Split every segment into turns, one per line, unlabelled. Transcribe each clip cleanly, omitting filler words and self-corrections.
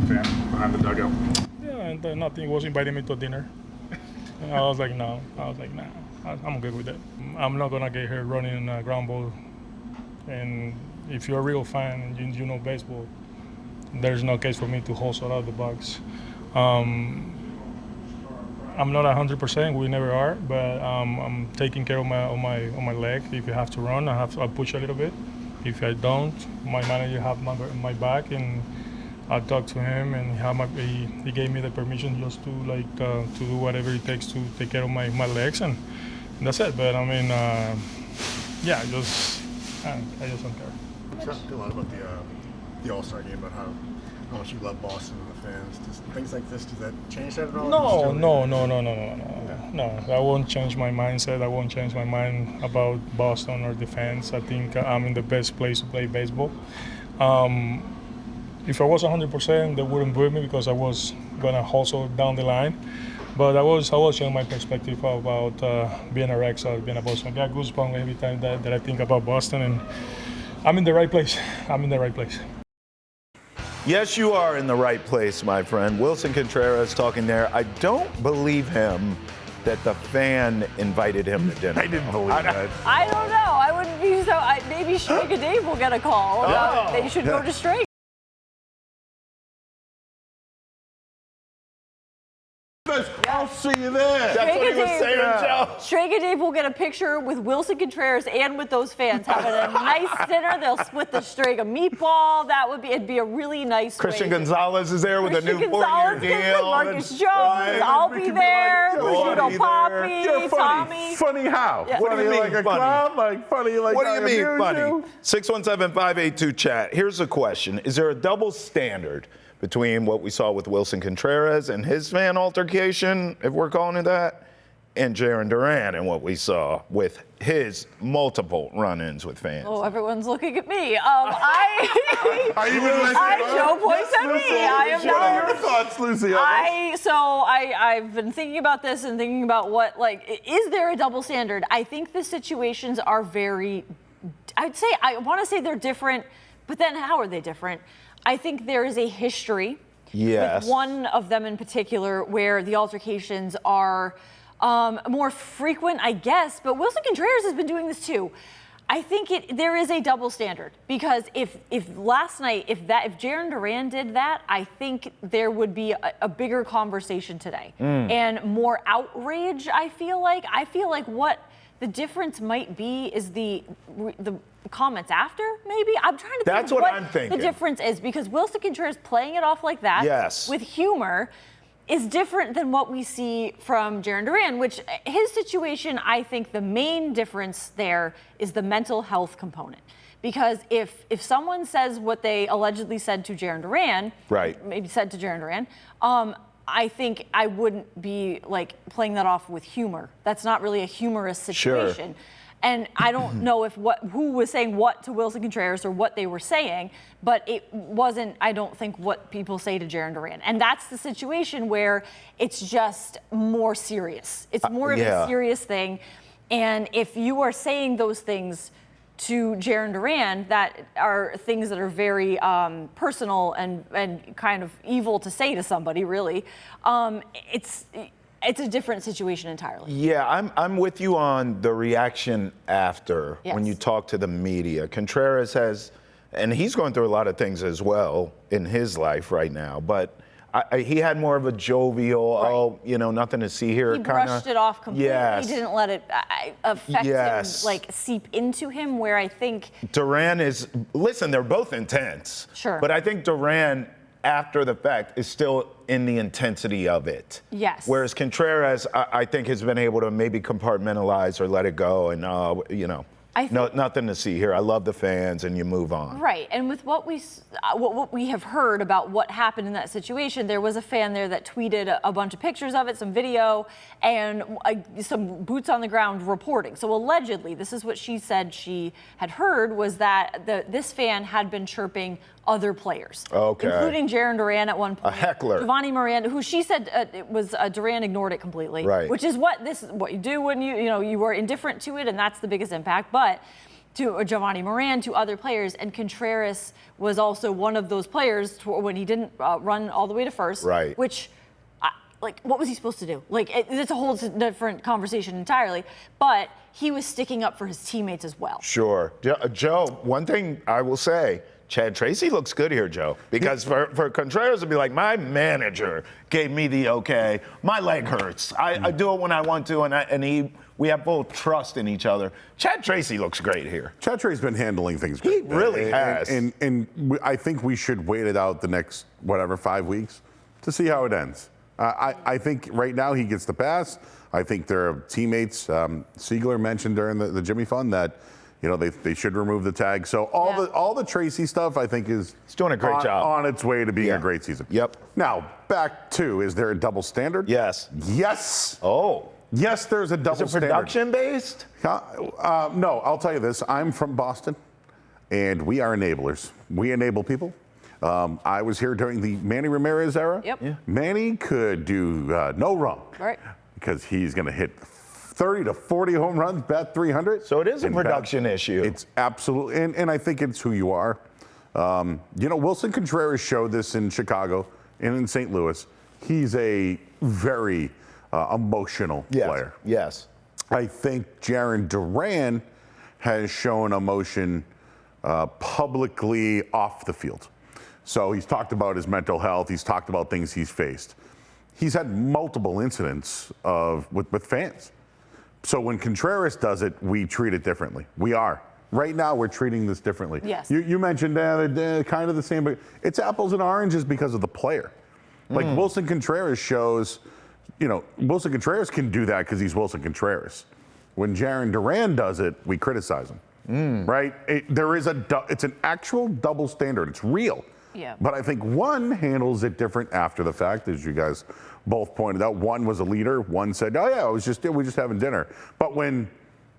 fan behind the dugout?
Yeah, and nothing. He was inviting me to dinner. And I was like, no. Nah, I'm good with that. I'm not gonna get here running a ground ball. And if you're a real fan and you know baseball, there's no case for me to hustle out of the box. I'm not 100%. We never are, but I'm taking care of my leg. If you have to run, I'll push a little bit. If I don't, my manager have my back, and I talked to him, and he gave me the permission just to to do whatever it takes to take care of my legs, and that's it. But I mean, yeah, I just don't care.
We talked a lot about the All-Star game, about how much you love Boston and the fans. Does things like this, does that change that at all?
No. I won't change my mindset. I won't change my mind about Boston or the fans. I think I'm in the best place to play baseball. If I was 100%, they wouldn't boo me because I was gonna hustle down the line. But I was showing my perspective about being a Red Sox, being a Boston. I got goosebumps every time that I think about Boston, and I'm in the right place.
Yes, you are in the right place, my friend. Willson Contreras talking there. I don't believe him that the fan invited him to dinner.
I didn't believe that.
I don't know. I wouldn't be so. Maybe Strega Dave will get a call. They should go to Strega.
I'll see you there.
That's what he was saying, Joe.
Strega Dave will get a picture with Willson Contreras and with those fans having a nice dinner. They'll split the Strega meatball. It'd be a really nice
Christian
way.
Gonzalez is there with a new 4-year deal.
Marcus Jones, I'll be there. Lucido Poppy,
You're funny.
Tommy.
Funny how?
Yeah.
What do you mean
like a
funny?
clown? Like funny like
What do
I
you mean
abuse
funny?
you?
617-582-CHAT. Here's a question. Is there a double standard between what we saw with Willson Contreras and his fan altercation, if we're calling it that, and Jarren Duran and what we saw with his multiple run-ins with fans?
Oh, everyone's looking at me.
Joe
points at me. I am
What are your
not.
thoughts, Lucy?
I've been thinking about this and thinking about is there a double standard? I think the situations are I want to say they're different, but then how are they different? I think there is a history with one of them in particular where the altercations are more frequent, I guess, but Willson Contreras has been doing this too. I think there is a double standard because if last night, if Jarren Duran did that, I think there would be a bigger conversation today and more outrage. I feel like what the difference might be is the comments after, maybe. I'm trying to think
That's what I'm thinking.
The difference is because Willson Contreras playing it off like that with humor is different than what we see from Jarren Duran, which his situation, I think the main difference there is the mental health component. Because if someone says what they allegedly said to Jarren Duran, maybe said to Jarren Duran, I think I wouldn't be playing that off with humor. That's not really a humorous situation. Sure. And I don't know who was saying what to Willson Contreras or what they were saying, but it wasn't, I don't think, what people say to Jarren Duran. And that's the situation where it's just more serious. It's more of a serious thing. And if you are saying those things to Jarren Duran that are things that are very personal and kind of evil to say to somebody, really, it's a different situation entirely.
Yeah, I'm with you on the reaction after when you talk to the media. Contreras has, and he's going through a lot of things as well in his life right now, but he had more of a jovial, nothing to see here.
He brushed it off completely.
Yes.
He didn't let it affect him, seep into him, where I think
Duran is, listen, they're both intense.
Sure.
But I think Duran, after the fact, is still in the intensity of it.
Yes.
Whereas Contreras, I think, has been able to maybe compartmentalize or let it go and, nothing to see here. I love the fans, and you move on.
Right, and with what we have heard about what happened in that situation, there was a fan there that tweeted a bunch of pictures of it, some video, and some boots on the ground reporting. So allegedly, this is what she said she had heard, was that this fan had been chirping other players, including Jarren Duran at one point.
A heckler.
Giovanni Miranda, who she said Duran ignored it completely, which is what you do when you are indifferent to it, and that's the biggest impact. But to Giovanni Moran, to other players, and Contreras was also one of those players when he didn't run all the way to first.
Right.
Which, like, what was he supposed to do? Like, it's a whole different conversation entirely. But he was sticking up for his teammates as well.
Sure. Joe, one thing I will say, Chad Tracy looks good here, Joe. Because for Contreras to be like, my manager gave me the okay, my leg hurts. I do it when I want to, we have full trust in each other. Chad Tracy looks great here.
Chad Tracy's been handling things great.
He really has.
And I think we should wait it out the next, 5 weeks to see how it ends. I think right now he gets the pass. I think their teammates, Siegler mentioned during the Jimmy Fund that, they should remove the tag. So all the Tracy stuff, I think, is
doing a great job
on its way to being a great season.
Yep.
Now, back to, is there a double standard?
Yes.
Yes.
Oh.
Yes, there's a double
standard. Is it production-based?
No, I'll tell you this. I'm from Boston, and we are enablers. We enable people. I was here during the Manny Ramirez era.
Yep. Yeah.
Manny could do no wrong.
Right.
Because he's going to hit 30 to 40 home runs, bat 300.
So it is a production issue.
It's absolutely, and I think it's who you are. Willson Contreras showed this in Chicago and in St. Louis. He's a very emotional player.
Yes.
I think Jarren Duran has shown emotion publicly off the field. So he's talked about his mental health. He's talked about things he's faced. He's had multiple incidents with fans. So when Contreras does it, we treat it differently. We are. Right now, we're treating this differently.
Yes.
You mentioned they're kind of the same, but it's apples and oranges because of the player. Like Willson Contreras shows, Willson Contreras can do that because he's Willson Contreras. When Jarren Duran does it, we criticize him. Right? It's an actual double standard. It's real.
Yeah.
But I think one handles it different after the fact, as you guys both pointed out. One was a leader. One said, "Oh yeah, we're just having dinner." But when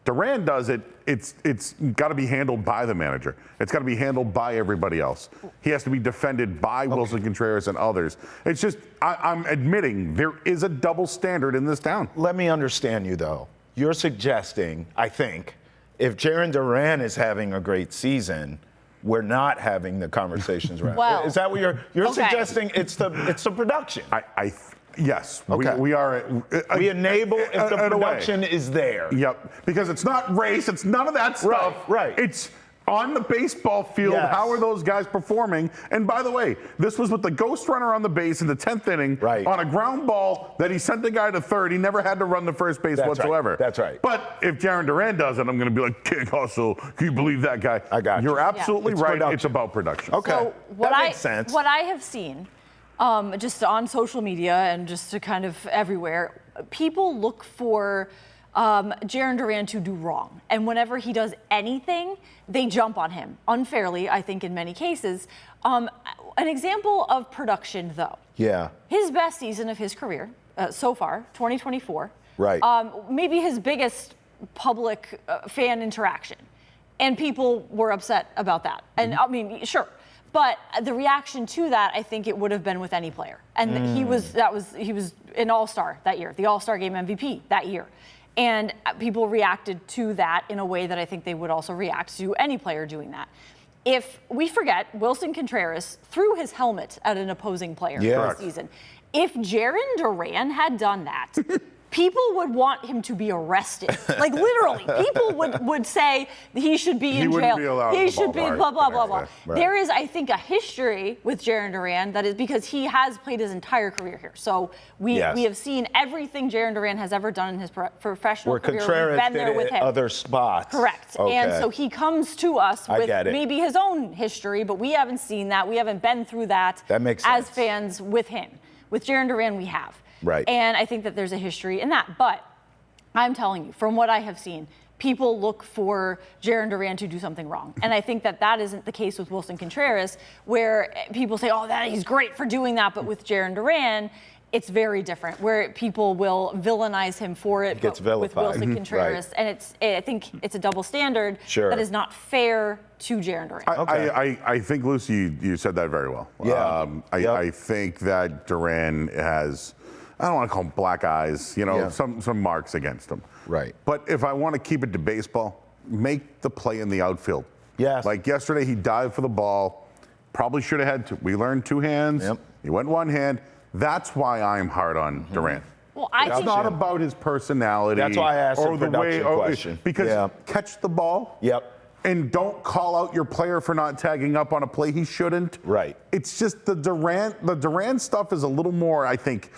Duran does it, it's got to be handled by the manager. It's got to be handled by everybody else. He has to be defended by Willson Contreras and others. It's just I'm admitting there is a double standard in this town.
Let me understand you though. You're suggesting, I think, if Jarren Duran is having a great season, we're not having the conversations around.
Well,
is that what you're suggesting? It's the production.
Yes.
Okay.
We are.
We enable if the production is there.
Yep. Because it's not race. It's none of that stuff.
Right.
It's on the baseball field.
Yes.
How are those guys performing? And by the way, this was with the ghost runner on the base in the 10th inning on a ground ball that he sent the guy to third. He never had to run the first base whatsoever.
Right. That's right.
But if Jarren Duran does it, I'm going to be like, King Hustle, can you believe that guy?
I got you.
You're absolutely right.
Production.
It's about production.
Okay.
So
that makes sense.
What I have seen, just on social media and just to kind of everywhere, people look for Jarren Duran to do wrong. And whenever he does anything, they jump on him unfairly, I think, in many cases. An example of production, though.
Yeah.
His best season of his career so far, 2024.
Right.
Maybe his biggest public fan interaction. And people were upset about that. And I mean, sure. But the reaction to that, I think it would have been with any player. And he was an all-star that year, the All-Star Game MVP that year. And people reacted to that in a way that I think they would also react to any player doing that. If we forget, Willson Contreras threw his helmet at an opposing player this season. If Jarren Duran had done that, people would want him to be arrested. Like literally, people would say he should be in jail.
Be allowed
he should be blah, blah, blah, blah.
Right.
There is, I think, a history with Jarren Duran that is because he has played his entire career here. So we have seen everything Jarren Duran has ever done in his professional career.
Contreras
We've been
did
there with
it
him.
other spots.
Correct.
Okay.
And so he comes to us with maybe his own history, but we haven't seen that. We haven't been through that,
that makes
as
sense.
fans with him. With Jarren Duran, we have.
Right.
And I think that there's a history in that. But I'm telling you, from what I have seen, people look for Jarren Duran to do something wrong. And I think that isn't the case with Willson Contreras, where people say, oh, he's great for doing that. But with Jarren Duran, it's very different, where people will villainize him for it.
Gets
with
vilified.
Willson Contreras.
Right.
And I think it's a double standard
Sure.
that is not fair to Jarren Duran.
I think, Lucy, you said that very well.
Yeah.
I think that Duran has, I don't want to call them black eyes, some marks against him.
Right.
But if I want to keep it to baseball, make the play in the outfield.
Yes.
Like yesterday, he dived for the ball. Probably should have had two. We learned two hands.
Yep.
He went one hand. That's why I'm hard on Duran.
Well, I
It's
think
not about his personality.
That's why I asked
or
the production question.
Because
Yeah.
catch the ball.
Yep.
And don't call out your player for not tagging up on a play he shouldn't.
Right.
It's just the Duran stuff is a little more, I think,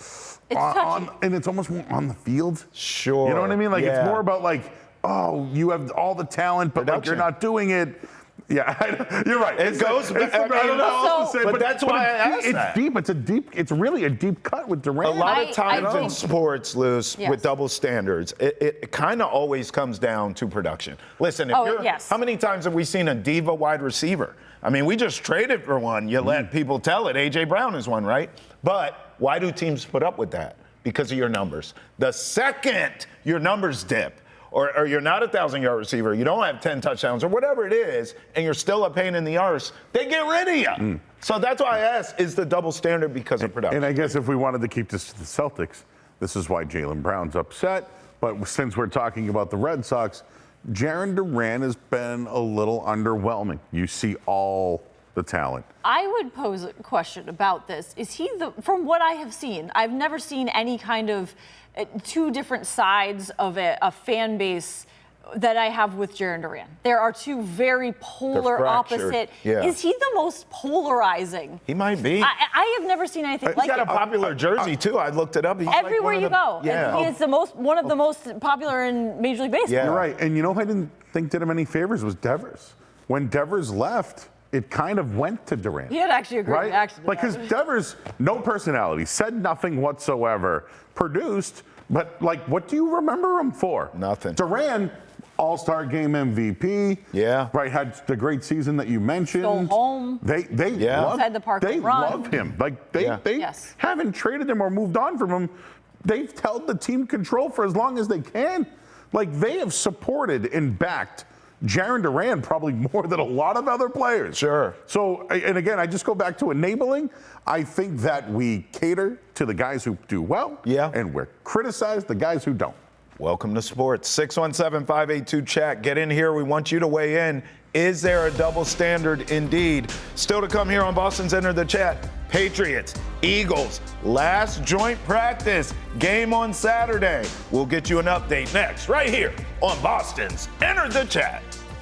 and it's almost more on the field.
Sure.
You know what I mean? Like
Yeah.
it's more about like, oh, you have all the talent, but like you're
Production.
not doing it. Yeah, you're right.
It goes back-
I don't know how else to say,
but that's why I asked
it's
that.
deep. It's really a deep cut with Duran.
A lot of
I
times in
think-
sports, Luce,
Yes.
with double standards, it kind of always comes down to production. Listen, how many times have we seen a diva wide receiver? I mean, we just traded for one. You let people tell it. A.J. Brown is one, right? But why do teams put up with that? Because of your numbers. The second your numbers dip, or you're not a 1,000-yard receiver, you don't have 10 touchdowns, or whatever it is, and you're still a pain in the arse, they get rid of you. So that's why I asked, is the double standard because of production?
And I guess if we wanted to keep this to the Celtics, this is why Jaylen Brown's upset. But since we're talking about the Red Sox, Jarren Duran has been a little underwhelming. You see all the talent.
I would pose a question about this. Is he from what I have seen, I've never seen any kind of two different sides of a fan base that I have with Jarren Duran. There are two very polar opposite.
Yeah.
Is he the most polarizing?
He might be.
I have never seen anything like
He's got
it.
a popular jersey too. I looked it up. He's like
Everywhere
one of
you
the-
go.
Yeah.
And he is one of the most popular in Major League Baseball.
Yeah.
You're right. And you know who I didn't think did him any favors was Devers. When Devers left, it kind of went to Duran.
He had actually agreed.
Right?
Actually,
Like, because Devers, no personality, said nothing whatsoever, produced, but like, what do you remember him for?
Nothing.
Duran, All-Star Game MVP.
Yeah.
Right, had the great season that you mentioned.
Stole home.
They love,
Inside the park
they
run.
love him. Like, they
Yes.
haven't traded him or moved on from him. They've held the team control for as long as they can. Like, they have supported and backed Jarren Duran probably more than a lot of other players.
Sure.
So, and again, I just go back to enabling. I think that we cater to the guys who do well.
Yeah.
And we're criticize the guys who don't.
Welcome to sports. 617-582-CHAT. Get in here. We want you to weigh in. Is there a double standard indeed? Still to come here on Boston's Enter the Chat. Patriots, Eagles, last joint practice. Game on Saturday. We'll get you an update next, right here on Boston's Enter the Chat.